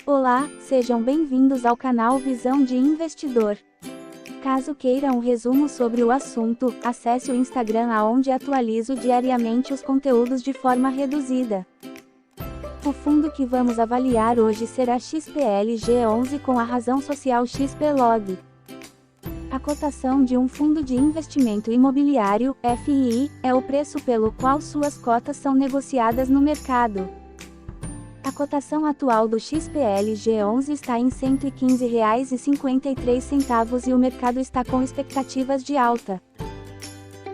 Olá, sejam bem-vindos ao canal Visão de Investidor. Caso queira um resumo sobre o assunto, acesse o Instagram aonde atualizo diariamente os conteúdos de forma reduzida. O fundo que vamos avaliar hoje será XPLG11 com a razão social XPlog. A cotação de um fundo de investimento imobiliário, FII, é o preço pelo qual suas cotas são negociadas no mercado. A cotação atual do XPLG11 está em R$ 115,53 e o mercado está com expectativas de alta.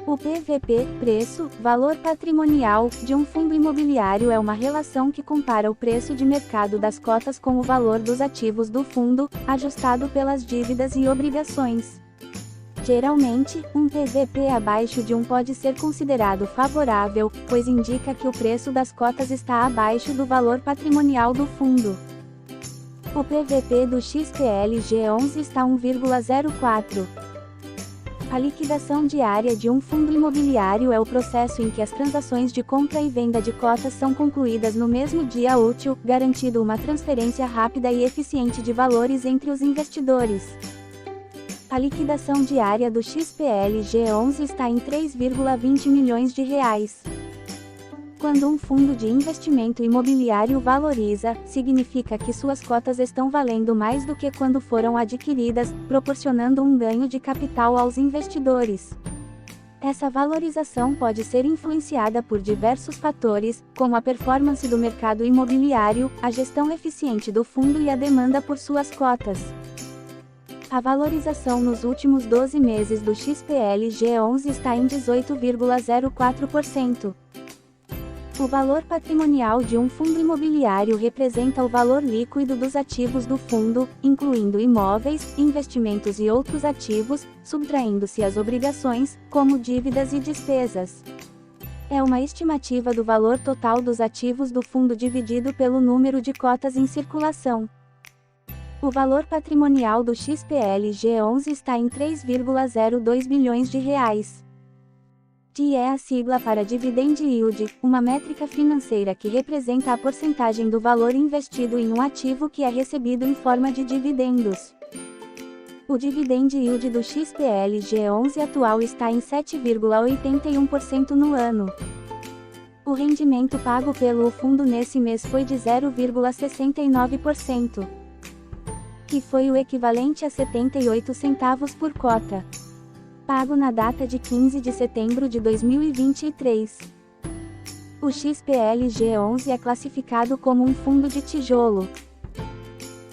O PVP, preço, valor patrimonial, de um fundo imobiliário é uma relação que compara o preço de mercado das cotas com o valor dos ativos do fundo, ajustado pelas dívidas e obrigações. Geralmente, um PVP abaixo de 1 pode ser considerado favorável, pois indica que o preço das cotas está abaixo do valor patrimonial do fundo. O PVP do XPLG11 está 1,04. A liquidação diária de um fundo imobiliário é o processo em que as transações de compra e venda de cotas são concluídas no mesmo dia útil, garantindo uma transferência rápida e eficiente de valores entre os investidores. A liquidação diária do XPLG11 está em 3,20 milhões de reais. Quando um fundo de investimento imobiliário valoriza, significa que suas cotas estão valendo mais do que quando foram adquiridas, proporcionando um ganho de capital aos investidores. Essa valorização pode ser influenciada por diversos fatores, como a performance do mercado imobiliário, a gestão eficiente do fundo e a demanda por suas cotas. A valorização nos últimos 12 meses do XPLG11 está em 18,04%. O valor patrimonial de um fundo imobiliário representa o valor líquido dos ativos do fundo, incluindo imóveis, investimentos e outros ativos, subtraindo-se as obrigações, como dívidas e despesas. É uma estimativa do valor total dos ativos do fundo dividido pelo número de cotas em circulação. O valor patrimonial do XPLG11 está em 3,02 bilhões de reais. DI é a sigla para Dividend Yield, uma métrica financeira que representa a porcentagem do valor investido em um ativo que é recebido em forma de dividendos. O Dividend Yield do XPLG11 atual está em 7,81% no ano. O rendimento pago pelo fundo nesse mês foi de 0,69%. Que foi o equivalente a 78 centavos por cota. Pago na data de 15 de setembro de 2023. O XPLG11 é classificado como um fundo de tijolo.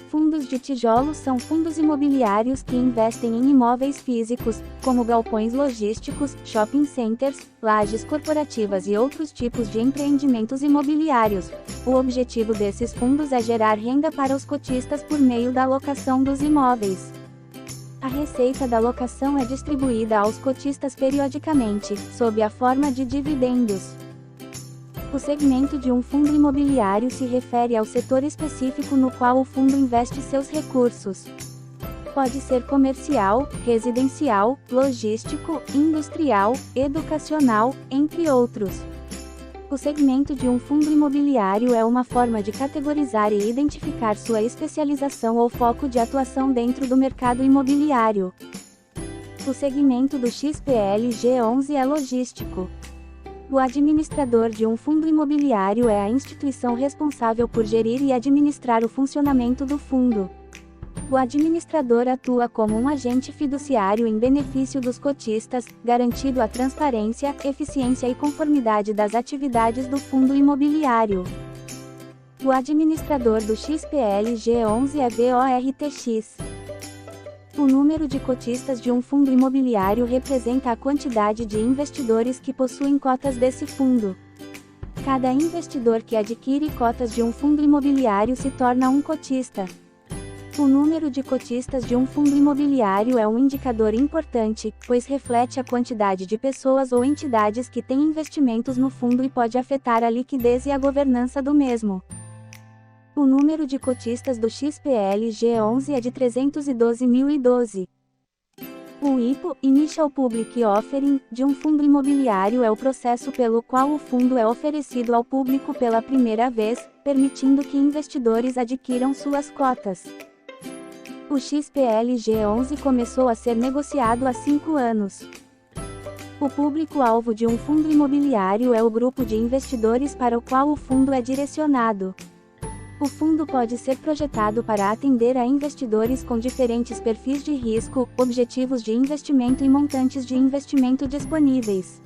Fundos de tijolo são fundos imobiliários que investem em imóveis físicos, como galpões logísticos, shopping centers, lajes corporativas e outros tipos de empreendimentos imobiliários. O objetivo desses fundos é gerar renda para os cotistas por meio da locação dos imóveis. A receita da locação é distribuída aos cotistas periodicamente, sob a forma de dividendos. O segmento de um fundo imobiliário se refere ao setor específico no qual o fundo investe seus recursos. Pode ser comercial, residencial, logístico, industrial, educacional, entre outros. O segmento de um fundo imobiliário é uma forma de categorizar e identificar sua especialização ou foco de atuação dentro do mercado imobiliário. O segmento do XPLG11 é logístico. O administrador de um fundo imobiliário é a instituição responsável por gerir e administrar o funcionamento do fundo. O administrador atua como um agente fiduciário em benefício dos cotistas, garantindo a transparência, eficiência e conformidade das atividades do fundo imobiliário. O administrador do XPLG11 é VORTX. O número de cotistas de um fundo imobiliário representa a quantidade de investidores que possuem cotas desse fundo. Cada investidor que adquire cotas de um fundo imobiliário se torna um cotista. O número de cotistas de um fundo imobiliário é um indicador importante, pois reflete a quantidade de pessoas ou entidades que têm investimentos no fundo e pode afetar a liquidez e a governança do mesmo. O número de cotistas do XPLG11 é de 312.012. O IPO, Initial Public Offering, de um fundo imobiliário é o processo pelo qual o fundo é oferecido ao público pela primeira vez, permitindo que investidores adquiram suas cotas. O XPLG11 começou a ser negociado há 5 anos. O público-alvo de um fundo imobiliário é o grupo de investidores para o qual o fundo é direcionado. O fundo pode ser projetado para atender a investidores com diferentes perfis de risco, objetivos de investimento e montantes de investimento disponíveis.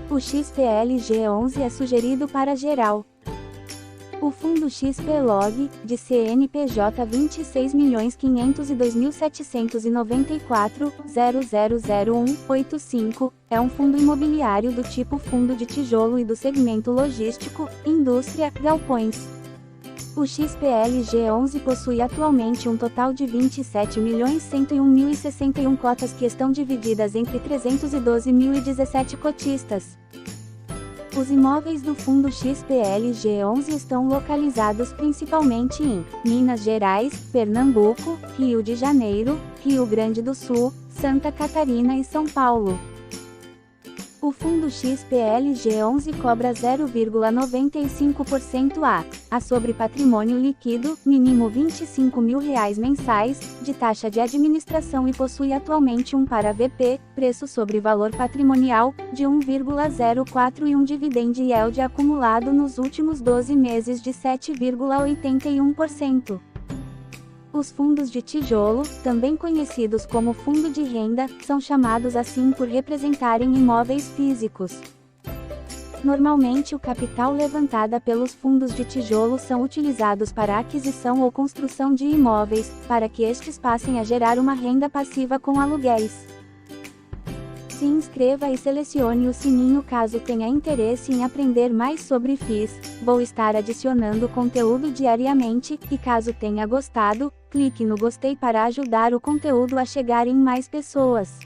O XPLG11 é sugerido para geral. O fundo XPLOG, de CNPJ 26.522.794.000185, é um fundo imobiliário do tipo fundo de tijolo e do segmento logístico, indústria, galpões. O XPLG11 possui atualmente um total de 27.101.061 cotas que estão divididas entre 312.017 cotistas. Os imóveis do fundo XPLG11 estão localizados principalmente em Minas Gerais, Pernambuco, Rio de Janeiro, Rio Grande do Sul, Santa Catarina e São Paulo. O fundo XPLG11 cobra 0,95% a sobre patrimônio líquido, mínimo R$ 25.000 mensais, de taxa de administração e possui atualmente um para VP, preço sobre valor patrimonial, de 1,04 e um dividend yield acumulado nos últimos 12 meses de 7,81%. Os fundos de tijolo, também conhecidos como fundo de renda, são chamados assim por representarem imóveis físicos. Normalmente o capital levantada pelos fundos de tijolo são utilizados para a aquisição ou construção de imóveis, para que estes passem a gerar uma renda passiva com aluguéis. Se inscreva e selecione o sininho caso tenha interesse em aprender mais sobre FIIs. Vou estar adicionando conteúdo diariamente, e caso tenha gostado, clique no gostei para ajudar o conteúdo a chegar em mais pessoas.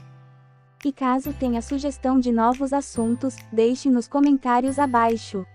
E caso tenha sugestão de novos assuntos, deixe nos comentários abaixo.